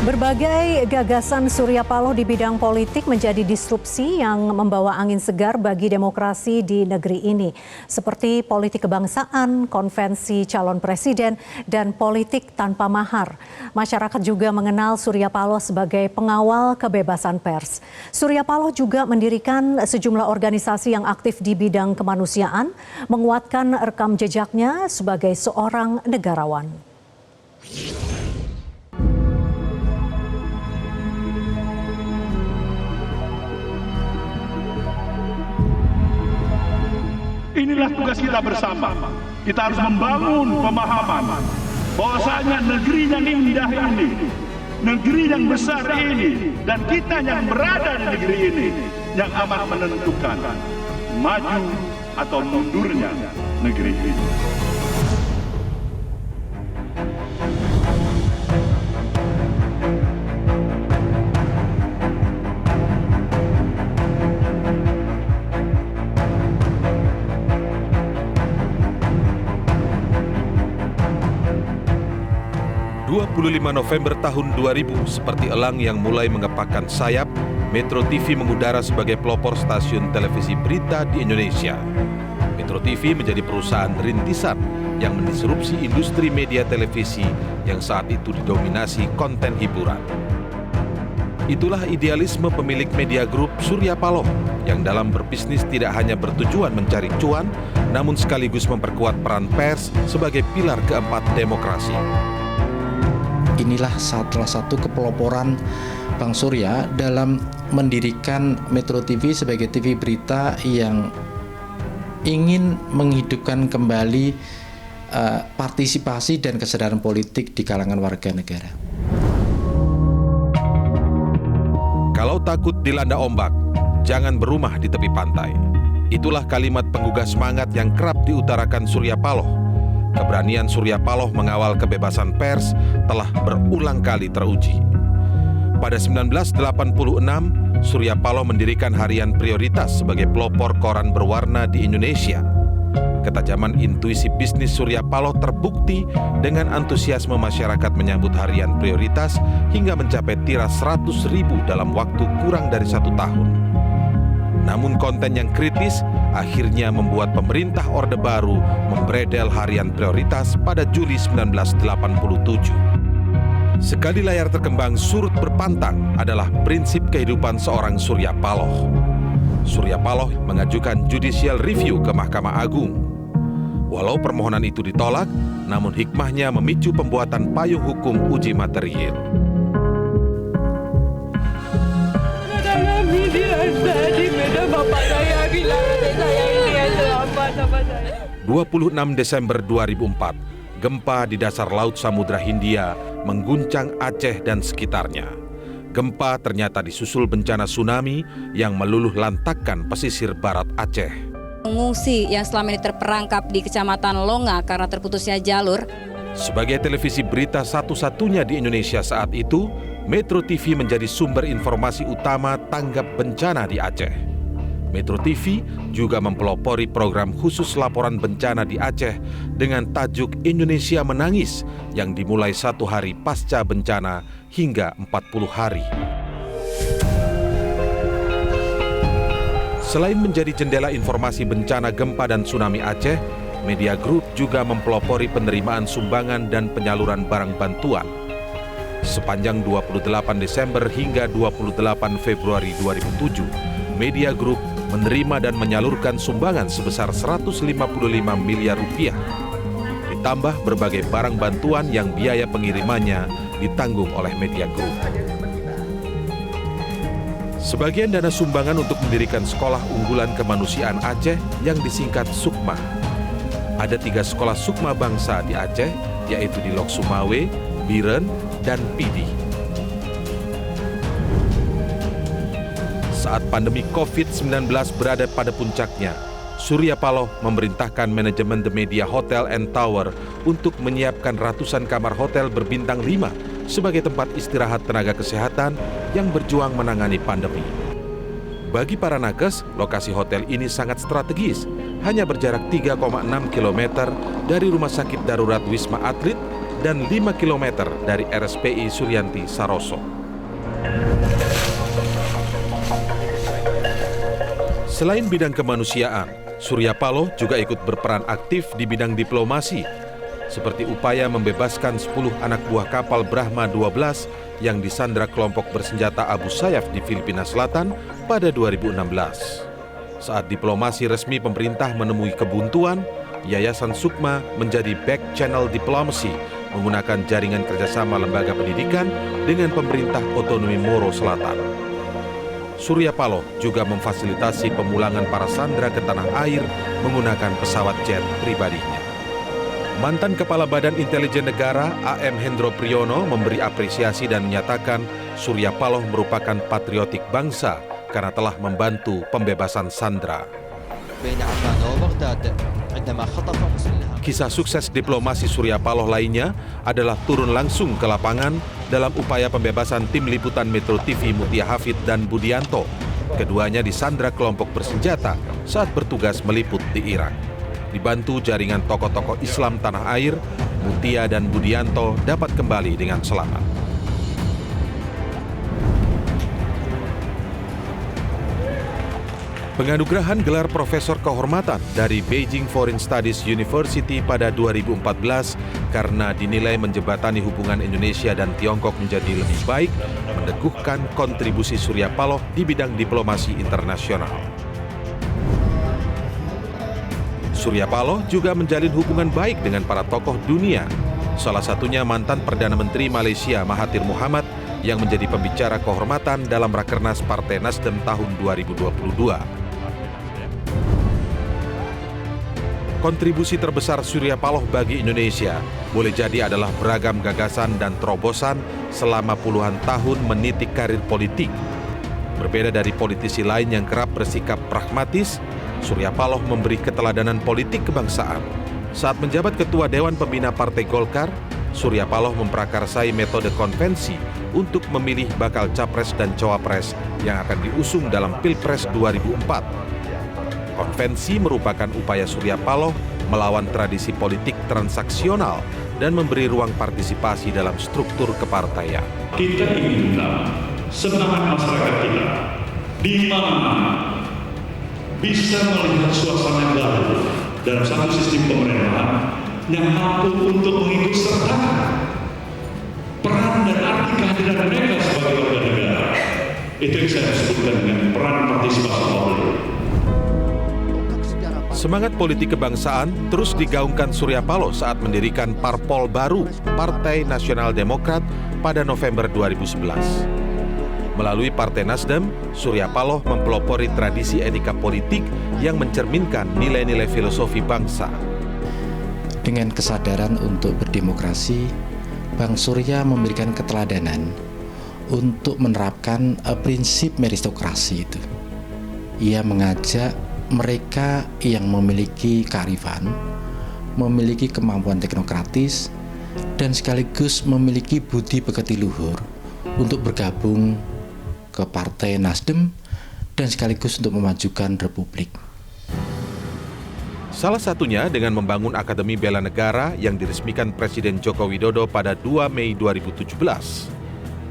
Berbagai gagasan Surya Paloh di bidang politik menjadi disrupsi yang membawa angin segar bagi demokrasi di negeri ini. Seperti politik kebangsaan, konvensi calon presiden, dan politik tanpa mahar. Masyarakat juga mengenal Surya Paloh sebagai pengawal kebebasan pers. Surya Paloh juga mendirikan sejumlah organisasi yang aktif di bidang kemanusiaan, menguatkan rekam jejaknya sebagai seorang negarawan. Inilah tugas kita bersama. Kita harus membangun pemahaman bahwasanya negeri yang indah ini, negeri yang besar ini, dan kita yang berada di negeri ini yang amat menentukan maju atau mundurnya negeri ini. 25 November tahun 2000, seperti elang yang mulai mengepakkan sayap, Metro TV mengudara sebagai pelopor stasiun televisi berita di Indonesia. Metro TV menjadi perusahaan rintisan yang mendisrupsi industri media televisi yang saat itu didominasi konten hiburan. Itulah idealisme pemilik media grup Surya Paloh yang dalam berbisnis tidak hanya bertujuan mencari cuan, namun sekaligus memperkuat peran pers sebagai pilar keempat demokrasi. Inilah salah satu kepeloporan Bang Surya dalam mendirikan Metro TV sebagai TV berita yang ingin menghidupkan kembali partisipasi dan kesadaran politik di kalangan warga negara. Kalau takut dilanda ombak, jangan berumah di tepi pantai. Itulah kalimat penggugah semangat yang kerap diutarakan Surya Paloh. Keberanian Surya Paloh mengawal kebebasan pers telah berulang kali teruji. Pada 1986, Surya Paloh mendirikan harian Prioritas sebagai pelopor koran berwarna di Indonesia. Ketajaman intuisi bisnis Surya Paloh terbukti dengan antusiasme masyarakat menyambut harian Prioritas hingga mencapai tiras 100.000 dalam waktu kurang dari 1 tahun. Namun konten yang kritis akhirnya membuat pemerintah Orde Baru membredel harian Prioritas pada Juli 1987. Sekali layar terkembang surut berpantang adalah prinsip kehidupan seorang Surya Paloh. Surya Paloh mengajukan judicial review ke Mahkamah Agung. Walau permohonan itu ditolak, namun hikmahnya memicu pembuatan payung hukum uji material. 26 Desember 2004, gempa di dasar Laut Samudra Hindia mengguncang Aceh dan sekitarnya. Gempa ternyata disusul bencana tsunami yang meluluh lantakkan pesisir barat Aceh. Pengungsi yang selama ini terperangkap di Kecamatan Longa karena terputusnya jalur. Sebagai televisi berita satu-satunya di Indonesia saat itu, Metro TV menjadi sumber informasi utama tanggap bencana di Aceh. Metro TV juga mempelopori program khusus laporan bencana di Aceh dengan tajuk Indonesia Menangis yang dimulai 1 hari pasca bencana hingga 40 hari. Selain menjadi jendela informasi bencana gempa dan tsunami Aceh, Media Group juga mempelopori penerimaan sumbangan dan penyaluran barang bantuan. Sepanjang 28 Desember hingga 28 Februari 2007, Media Group menerima dan menyalurkan sumbangan sebesar 155 miliar rupiah. Ditambah berbagai barang bantuan yang biaya pengirimannya ditanggung oleh Media Group. Sebagian dana sumbangan untuk mendirikan Sekolah Unggulan Kemanusiaan Aceh yang disingkat Sukma. Ada 3 sekolah Sukma Bangsa di Aceh, yaitu di Lok Sumawe, Biren, dan Pidi. Saat pandemi COVID-19 berada pada puncaknya, Surya Paloh memerintahkan manajemen The Media Hotel and Tower untuk menyiapkan ratusan kamar hotel berbintang 5 sebagai tempat istirahat tenaga kesehatan yang berjuang menangani pandemi. Bagi para nakes, lokasi hotel ini sangat strategis, hanya berjarak 3,6 km dari Rumah Sakit Darurat Wisma Atlet, dan 5 km dari RSPI Suryanti Saroso. Selain bidang kemanusiaan, Surya Paloh juga ikut berperan aktif di bidang diplomasi, seperti upaya membebaskan 10 anak buah kapal Brahma 12 yang disandra kelompok bersenjata Abu Sayyaf di Filipina Selatan pada 2016. Saat diplomasi resmi pemerintah menemui kebuntuan, Yayasan Sukma menjadi back channel diplomasi menggunakan jaringan kerjasama lembaga pendidikan dengan pemerintah otonomi Moro Selatan. Surya Paloh juga memfasilitasi pemulangan para sandera ke tanah air menggunakan pesawat jet pribadinya. Mantan Kepala Badan Intelijen Negara AM Hendro Priyono memberi apresiasi dan menyatakan Surya Paloh merupakan patriotik bangsa karena telah membantu pembebasan sandera. Kisah sukses diplomasi Surya Paloh lainnya adalah turun langsung ke lapangan dalam upaya pembebasan tim liputan Metro TV Mutia Hafid dan Budianto. Keduanya disandra kelompok bersenjata saat bertugas meliput di Irak. Dibantu jaringan tokoh-tokoh Islam tanah air, Mutia dan Budianto dapat kembali dengan selamat. Penganugerahan gelar Profesor Kehormatan dari Beijing Foreign Studies University pada 2014 karena dinilai menjembatani hubungan Indonesia dan Tiongkok menjadi lebih baik, meneguhkan kontribusi Surya Paloh di bidang diplomasi internasional. Surya Paloh juga menjalin hubungan baik dengan para tokoh dunia, salah satunya mantan Perdana Menteri Malaysia Mahathir Mohamad yang menjadi pembicara kehormatan dalam Rakernas Partai Nasdem tahun 2022. Kontribusi terbesar Surya Paloh bagi Indonesia boleh jadi adalah beragam gagasan dan terobosan selama puluhan tahun meniti karir politik. Berbeda dari politisi lain yang kerap bersikap pragmatis, Surya Paloh memberi keteladanan politik kebangsaan. Saat menjabat Ketua Dewan Pembina Partai Golkar, Surya Paloh memprakarsai metode konvensi untuk memilih bakal capres dan cawapres yang akan diusung dalam Pilpres 2004. Konvensi merupakan upaya Surya Paloh melawan tradisi politik transaksional dan memberi ruang partisipasi dalam struktur kepartaian. Kita inginkan semangat masyarakat kita di mana bisa melihat suasana baru dalam satu sistem pemerintahan yang mampu untuk mengikut sertakan peran dan arti kehadiran mereka sebagai warga negara. Itu yang saya sebutkan dengan peran partisipasi publik. Semangat politik kebangsaan terus digaungkan Surya Paloh saat mendirikan parpol baru, Partai Nasional Demokrat, pada November 2011. Melalui Partai Nasdem, Surya Paloh mempelopori tradisi etika politik yang mencerminkan nilai-nilai filosofi bangsa. Dengan kesadaran untuk berdemokrasi, Bang Surya memberikan keteladanan untuk menerapkan prinsip meritokrasi itu. Ia mengajak mereka yang memiliki kearifan, memiliki kemampuan teknokratis, dan sekaligus memiliki budi pekerti luhur untuk bergabung ke Partai Nasdem dan sekaligus untuk memajukan Republik. Salah satunya dengan membangun Akademi Bela Negara yang diresmikan Presiden Joko Widodo pada 2 Mei 2017.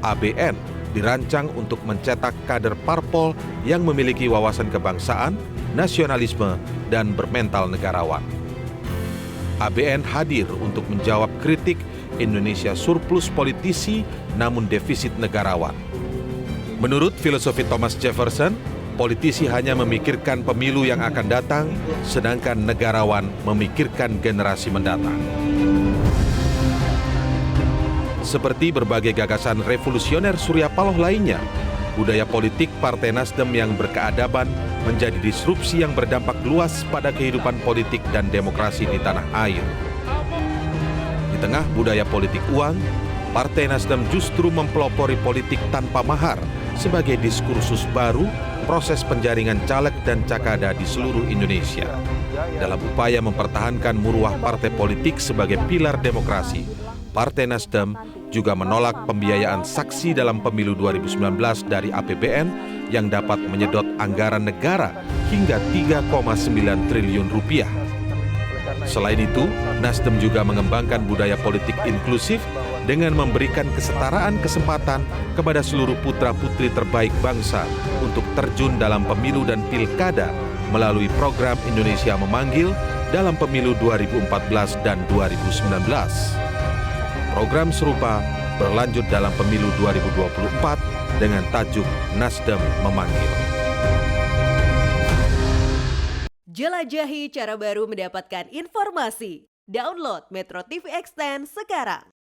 ABN dirancang untuk mencetak kader parpol yang memiliki wawasan kebangsaan, nasionalisme, dan bermental negarawan. ABN hadir untuk menjawab kritik Indonesia surplus politisi namun defisit negarawan. Menurut filosofi Thomas Jefferson, politisi hanya memikirkan pemilu yang akan datang, sedangkan negarawan memikirkan generasi mendatang. Seperti berbagai gagasan revolusioner Surya Paloh lainnya, budaya politik Partai Nasdem yang berkeadaban menjadi disrupsi yang berdampak luas pada kehidupan politik dan demokrasi di tanah air. Di tengah budaya politik uang, Partai Nasdem justru mempelopori politik tanpa mahar sebagai diskursus baru proses penjaringan caleg dan cakada di seluruh Indonesia. Dalam upaya mempertahankan muruah partai politik sebagai pilar demokrasi, Partai Nasdem juga menolak pembiayaan saksi dalam pemilu 2019 dari APBN yang dapat menyedot anggaran negara hingga 3,9 triliun rupiah. Selain itu, Nasdem juga mengembangkan budaya politik inklusif dengan memberikan kesetaraan kesempatan kepada seluruh putra-putri terbaik bangsa untuk terjun dalam pemilu dan pilkada melalui program Indonesia Memanggil dalam pemilu 2014 dan 2019. Program serupa berlanjut dalam pemilu 2024 dengan tajuk Nasdem Memanggil. Jelajahi cara baru mendapatkan informasi. Download Metro TV Extend sekarang.